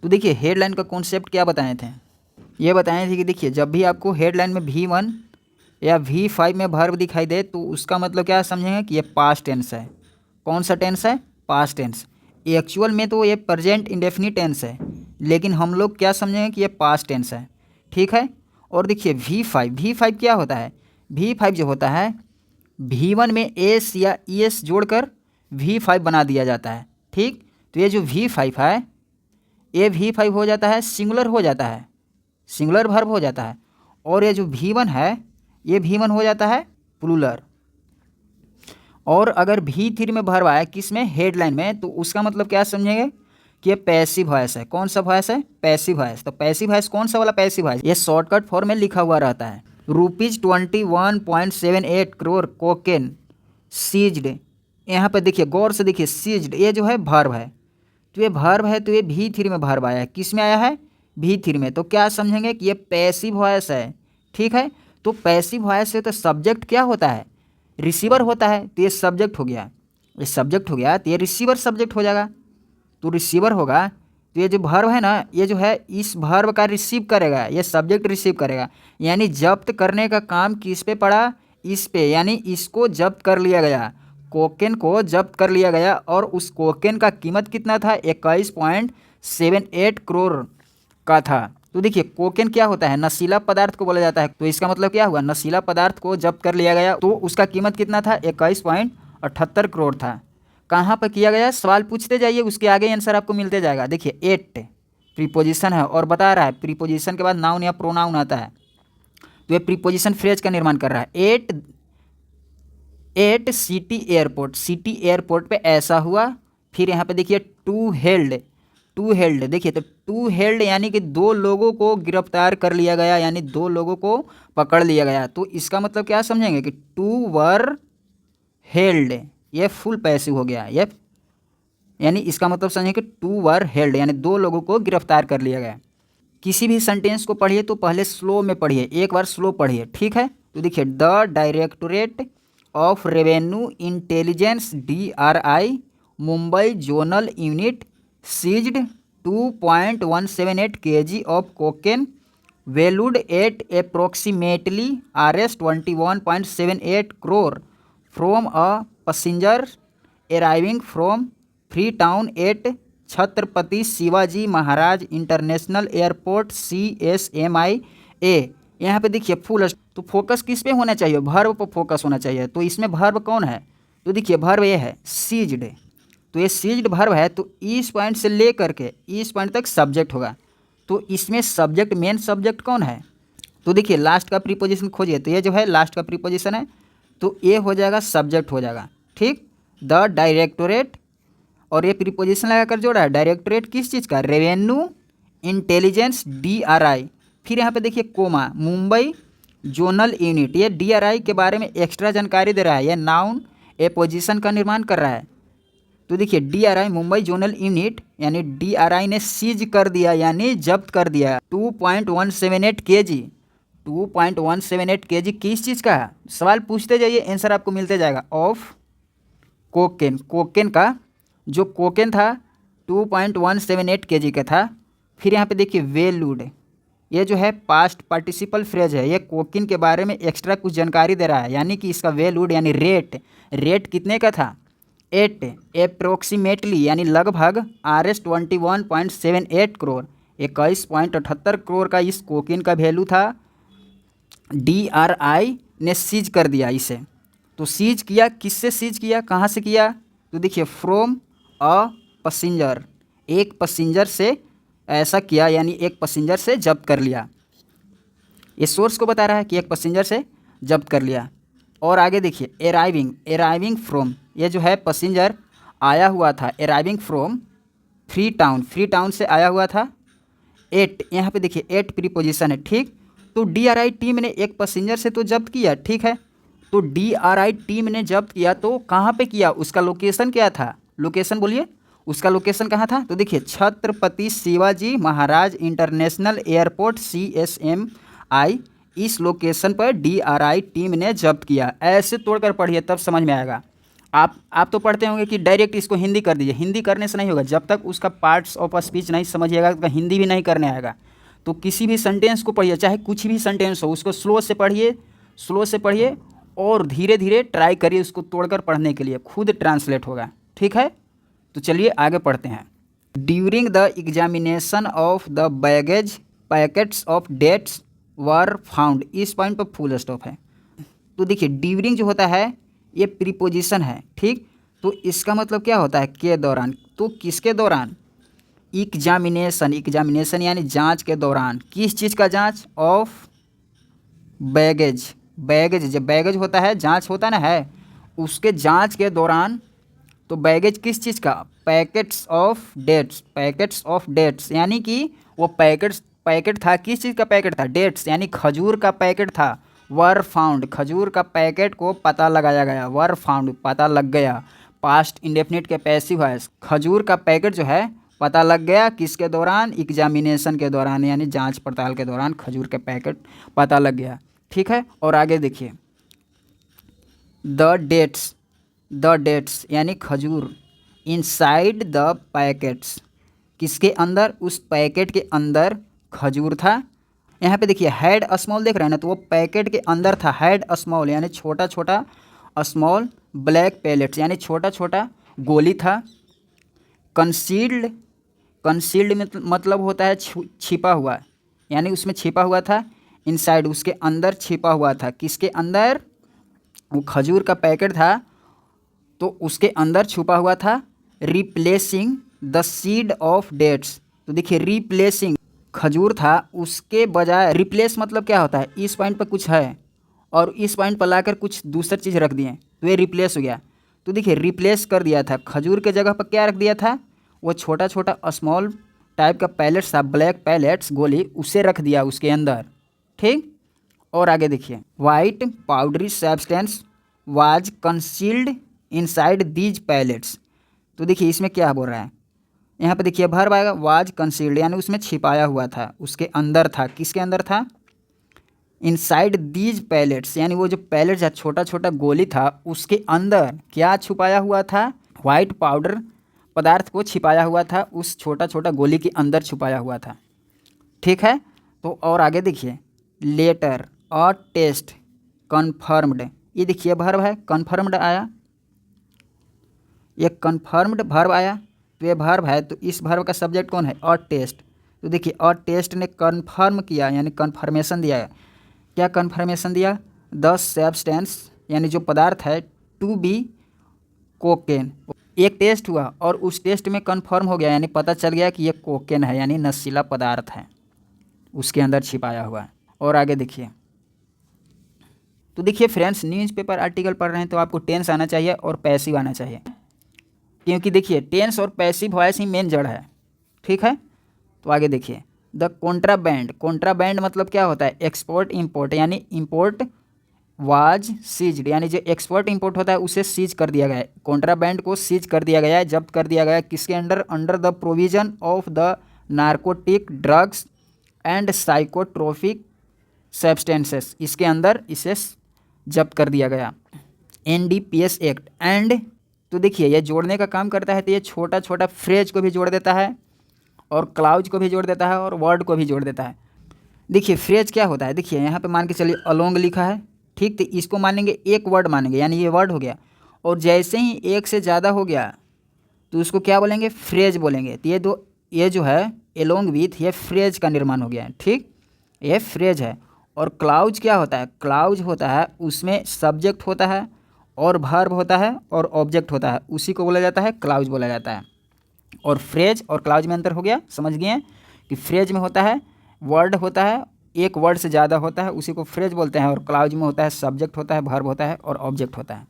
तो देखिए हेडलाइन का कॉन्सेप्ट क्या बताए थे, ये बताए थे कि देखिए जब भी आपको हेडलाइन में V1 या V5 में वर्ब दिखाई दे तो उसका मतलब क्या समझेंगे कि ये पास्ट टेंस है। कौन सा टेंस है? Past tense. एक्चुअल में तो ये प्रेजेंट इंडेफिनिट टेंस है, लेकिन हम लोग क्या समझेंगे कि ये पास्ट टेंस है। ठीक है। और देखिए V5 क्या होता है? V5 जो होता है V1 में एस या ES जोड़कर V5 बना दिया जाता है। ठीक। तो ये जो V5 है ये V5 हो जाता है, सिंगुलर हो जाता है, सिंगुलर वर्ब हो जाता है। और ये जो V1 है ये V1 हो जाता है प्लूरल। और अगर V3 में वर्ब आया किस में? हेडलाइन में, तो उसका मतलब क्या समझेंगे कि ये पैसिव वॉइस है। कौन सा वॉइस है? Passive voice. तो पैसिव वॉइस कौन सा वाला पैसिव वॉइस? ये शॉर्टकट फॉर्म में लिखा हुआ रहता है। ₹21.78 करोड़ कोकेन सीज्ड। यहाँ पर देखिए गौर से देखिए, सीज्ड ये जो है वर्ब है, तो ये वर्ब है, तो ये V3 में वर्ब आया है। किस में आया है? V3 में। तो क्या समझेंगे कि ये पैसिव वॉइस है। ठीक है। तो पैसिव वॉइस है तो सब्जेक्ट क्या होता है? रिसीवर होता है। तो ये सब्जेक्ट हो गया, ये सब्जेक्ट हो गया, तो ये रिसीवर सब्जेक्ट हो जाएगा। तो रिसीवर होगा, तो ये जो वर्ब है ना, ये जो है इस वर्ब का रिसीव करेगा, ये सब्जेक्ट रिसीव करेगा। यानी जब्त करने का काम किस पे पड़ा? इस पे, यानी इसको जब्त कर लिया गया, कोकेन को जब्त कर लिया गया। और उस कोकेन का कीमत कितना था? 21.78 करोड़ का था। तो देखिए कोकेन क्या होता है? नशीला पदार्थ को बोला जाता है। तो इसका मतलब क्या हुआ? नशीला पदार्थ को जब्त कर लिया गया। तो उसका कीमत कितना था? 21.78 करोड़ था। कहाँ पर किया गया? सवाल पूछते जाइए, उसके आगे आंसर आपको मिलते जाएगा। देखिए एट प्रीपोजिशन है और बता रहा है प्रीपोजिशन के बाद नाउन या प्रोनाउन आता है, तो ये प्रीपोजिशन फ्रेज का निर्माण कर रहा है। At city airport, city airport पे ऐसा हुआ। फिर यहाँ पे देखिए टू हेल्ड, टू हेल्ड, देखिए तो टू हेल्ड यानी कि दो लोगों को गिरफ्तार कर लिया गया, यानी दो लोगों को पकड़ लिया गया। तो इसका मतलब क्या समझेंगे कि टू वर हेल्ड, ये फुल पैसिव हो गया। ये यानी इसका मतलब समझें कि टू वर हेल्ड यानी दो लोगों को गिरफ्तार कर लिया गया। किसी भी सेंटेंस को पढ़िए तो पहले स्लो में पढ़िए, एक बार स्लो पढ़िए। ठीक है। तो देखिए the directorate of revenue intelligence DRI Mumbai zonal unit seized 2.178 kg of cocaine valued at approximately Rs 21.78 crore from a passenger arriving from Freetown at Chhatrapati Shivaji Maharaj international airport CSMIA। यहाँ पे देखिए फुल, तो फोकस किस पे होना चाहिए? वर्ब पर फोकस होना चाहिए। तो इसमें वर्ब कौन है? तो देखिए वर्ब ये है सीज्ड। तो ये सीज्ड वर्ब है, तो इस पॉइंट से ले करके इस पॉइंट तक सब्जेक्ट होगा। तो इसमें सब्जेक्ट, मेन सब्जेक्ट कौन है? तो देखिए लास्ट का प्रीपोजिशन खोजिए, तो ये जो है लास्ट का प्रीपोजिशन है, तो ये हो जाएगा सब्जेक्ट हो जाएगा। ठीक। द डायरेक्टोरेट, और ये प्रीपोजिशन लगाकर जोड़ा है। डायरेक्टोरेट किस चीज़ का? Revenue intelligence DRI। फिर यहाँ पे देखिए कोमा, मुंबई जोनल यूनिट, ये DRI के बारे में एक्स्ट्रा जानकारी दे रहा है। ये नाउन ए पोजीशन का निर्माण कर रहा है। तो देखिए DRI मुंबई जोनल यूनिट, यानी DRI ने सीज कर दिया, यानी जब्त कर दिया 2.178 kg, 2.178 kg किस चीज़ का? सवाल पूछते जाइए, आंसर आपको मिलते जाएगा। ऑफ कोकेन, कोकेन का जो कोकेन था 2.178 kg का था। फिर यहाँ पे देखिए वेलूड, ये जो है पास्ट पार्टिसिपल फ्रेज है, ये कोकेन के बारे में एक्स्ट्रा कुछ जानकारी दे रहा है। यानी कि इसका वेलूड यानी रेट, रेट कितने का था? 8 अप्रोक्सीमेटली यानी लगभग Rs 21.78 करोड़, 21.78 करोड़ का इस कोकेन का वैल्यू था। DRI ने सीज कर दिया इसे। तो सीज किया, किससे सीज किया, कहाँ से किया? तो देखिए फ्रॉम अ पैसेंजर, एक पैसेंजर से ऐसा किया, यानी एक पैसेंजर से जब्त कर लिया। ये सोर्स को बता रहा है कि एक पैसेंजर से जब्त कर लिया। और आगे देखिए अराइविंग, अराइविंग फ्रॉम, ये जो है पैसेंजर आया हुआ था, arriving from free town, free town से आया हुआ था। एट, यहाँ पे देखिए एट प्रीपोजिशन है। ठीक। तो DRI टीम ने एक पैसेंजर से तो जब्त किया। ठीक है। तो DRI टीम ने जब्त किया तो कहाँ पे किया? उसका लोकेशन क्या था? लोकेशन बोलिए, उसका लोकेशन कहाँ था? तो देखिए Chhatrapati Shivaji Maharaj international airport CSMI, इस लोकेशन पर DRI टीम ने जब्त किया। ऐसे तोड़कर पढ़िए तब समझ में आएगा। आप तो पढ़ते होंगे कि डायरेक्ट इसको हिंदी कर दीजिए। हिंदी करने से नहीं होगा, जब तक उसका पार्ट्स ऑफ स्पीच नहीं समझिएगा तो हिंदी भी नहीं करने आएगा। तो किसी भी सेंटेंस को पढ़िए, चाहे कुछ भी सेंटेंस हो, उसको स्लो से पढ़िए और धीरे धीरे ट्राई करिए उसको तोड़कर पढ़ने के लिए, खुद ट्रांसलेट होगा। ठीक है, तो चलिए आगे पढ़ते हैं। During the examination of the baggage packets of dates were found, इस पॉइंट पर फुल स्टॉप है। तो देखिए ड्यूरिंग जो होता है ये प्रीपोजिशन है, ठीक। तो इसका मतलब क्या होता है, के दौरान। तो किसके दौरान, एग्जामिनेशन यानी जांच के दौरान। किस चीज़ का जांच, ऑफ बैगेज, जब बैगेज होता है जांच होता ना है, उसके जांच के दौरान। तो बैगेज किस चीज़ का, पैकेट्स ऑफ डेट्स, यानी कि वो पैकेट था, किस चीज़ का पैकेट था, डेट्स यानी खजूर का पैकेट था। वर फाउंड, खजूर का पैकेट को पता लगाया गया, वर फाउंड पता लग गया। पास्ट इंडेफिनिट के पैसिव वॉइस, खजूर का पैकेट जो है पता लग गया किसके दौरान, एग्जामिनेशन के दौरान, यानी जांच पड़ताल के दौरान खजूर के पैकेट पता लग गया। ठीक है, और आगे देखिए, द डेट्स यानी खजूर, इनसाइड द पैकेट्स, किसके अंदर, उस पैकेट के अंदर खजूर था। यहाँ पे देखिए हैड स्मॉल देख रहे हैं ना, तो वो पैकेट के अंदर था, हैड स्मॉल यानी छोटा छोटा, स्मॉल ब्लैक पैलेट्स यानी छोटा छोटा गोली था। कंसील्ड मतलब होता है छिपा हुआ, यानी उसमें छिपा हुआ था। इनसाइड उसके अंदर छिपा हुआ था, किसके अंदर, वो खजूर का पैकेट था तो उसके अंदर छुपा हुआ था। Replacing the seed of dates, तो देखिए रिप्लेसिंग, खजूर था उसके बजाय, रिप्लेस मतलब क्या होता है, इस पॉइंट पर कुछ है और इस पॉइंट पर लाकर कुछ दूसरी चीज़ रख दिए तो ये रिप्लेस हो गया। तो देखिए रिप्लेस कर दिया था, खजूर के जगह पर क्या रख दिया था, वो छोटा छोटा स्मॉल टाइप का पैलेट्स था, ब्लैक पैलेट्स गोली, उसे रख दिया उसके अंदर। ठीक, और आगे देखिए, white powdery substance was concealed inside these pallets. तो देखिए इसमें क्या बोल रहा है, यहाँ पे देखिए वर्ब आएगा, वाज कंसील्ड यानी उसमें छिपाया हुआ था, उसके अंदर था, किसके अंदर था, इनसाइड दीज पैलेट्स यानी वो जो पैलेट था, छोटा छोटा गोली था, उसके अंदर क्या छुपाया हुआ था, वाइट पाउडर पदार्थ को छिपाया हुआ था, उस छोटा छोटा गोली के अंदर छुपाया हुआ था। ठीक है, तो और आगे देखिए, लेटर अ टेस्ट कन्फर्म्ड, ये देखिए वर्ब है, कन्फर्म्ड आया, ये कन्फर्म्ड वर्ब आया, तो ये वर्ब है, तो इस वर्ब का सब्जेक्ट कौन है, अ टेस्ट। तो देखिए अ टेस्ट ने कन्फर्म किया यानी कन्फर्मेशन दिया है। क्या कन्फर्मेशन दिया, द सब्सटेंस यानी जो पदार्थ है, टू बी कोकेन, एक टेस्ट हुआ और उस टेस्ट में कन्फर्म हो गया यानी पता चल गया कि ये कोकेन है यानी नशीला पदार्थ है, उसके अंदर छिपाया हुआ है। और आगे देखिए, तो देखिए फ्रेंड्स, न्यूज़पेपर आर्टिकल पढ़ रहे हैं तो आपको टेंस आना चाहिए और पैसिव आना चाहिए, क्योंकि देखिए टेंस और पैसिव वॉइस ही मेन जड़ है। ठीक है, तो आगे देखिए, द कॉन्ट्राबैंड मतलब क्या होता है, एक्सपोर्ट इम्पोर्ट, यानी इम्पोर्ट वाज सीज्ड, यानी जो एक्सपोर्ट इम्पोर्ट होता है उसे सीज कर दिया गया है, कॉन्ट्राबैंड को सीज कर दिया गया है, जब्त कर दिया गया है, किसके under the provision of the narcotic drugs and psychotropic substances, इसके अंदर इसे जब्त कर दिया गया, NDPS एक्ट। एंड तो देखिए ये जोड़ने का काम करता है, तो ये छोटा छोटा फ्रेज को भी जोड़ देता है और क्लाउज को भी जोड़ देता है और वर्ड को भी जोड़ देता है। देखिए फ्रेज क्या होता है, देखिए यहाँ पे मान के चलिए अलोंग लिखा है, ठीक, तो इसको मानेंगे एक वर्ड मानेंगे यानी ये वर्ड हो गया, और जैसे ही एक से ज़्यादा हो गया तो उसको क्या बोलेंगे, फ्रेज बोलेंगे। तो ये जो है एलोंग विथ, ये फ्रेज का निर्माण हो गया है। ठीक, ये फ्रेज है। और क्लाउज क्या होता है, क्लाउज होता है उसमें सब्जेक्ट होता है और वर्ब होता है और ऑब्जेक्ट होता है, उसी को बोला जाता है क्लाउज बोला जाता है। और फ्रेज और क्लाउज में अंतर हो गया, समझ गए कि फ्रेज में होता है वर्ड होता है, एक वर्ड से ज़्यादा होता है, उसी को फ्रेज बोलते हैं, और क्लाउज में होता है सब्जेक्ट होता है, वर्ब होता है और ऑब्जेक्ट होता है।